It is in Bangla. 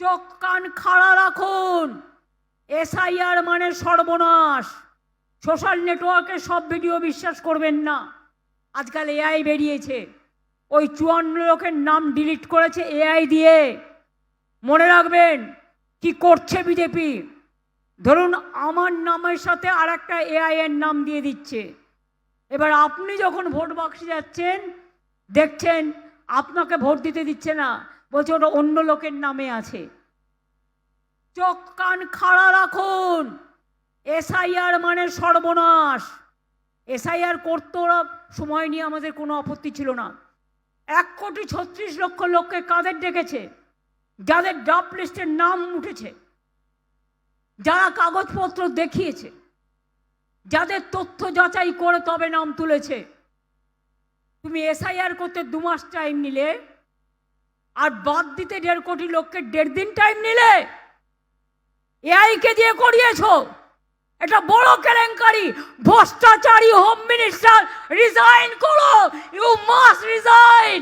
চোখ কান খাড়া রাখুন। এসআইআর মানে সর্বনাশ। সোশ্যাল নেটওয়ার্কে সব ভিডিও বিশ্বাস করবেন না। আজকাল এআই বেরিয়েছে, ওই 54 লোকের নাম ডিলিট করেছে এআই দিয়ে। মনে রাখবেন কি করছে বিজেপি। ধরুন আমার নামের সাথে আর একটা এআই এর নাম দিয়ে দিচ্ছে। এবার আপনি যখন ভোট বাক্সে যাচ্ছেন দেখছেন আপনাকে ভোট দিতে দিচ্ছে না, বলছে ওটা অন্য লোকের নামে আছে। চোখ কান খাড়া রাখুন। এসআইআর মানে সর্বনাশ। এসআইআর করতে ওরা সময় নিয়ে আমাদের কোনো আপত্তি ছিল না। 1,36,00,000 লোককে কাদের ডেকেছে? যাদের ড্রাফট লিস্টের নাম উঠেছে, যারা কাগজপত্র দেখিয়েছে, যাদের তথ্য যাচাই করে তবে নাম তুলেছে। তুমি এসআইআর করতে 2 মাস টাইম নিলে, আর বাদ দিতে 1.5 কোটি লোককে 1.5 দিন টাইম নিলে। এআইকে দিয়ে করিয়েছ, এটা বড় কেলেঙ্কারি। ভ্রষ্টাচারী হোম মিনিস্টার, রিজাইন করো, ইউ মাস্ট রিজাইন।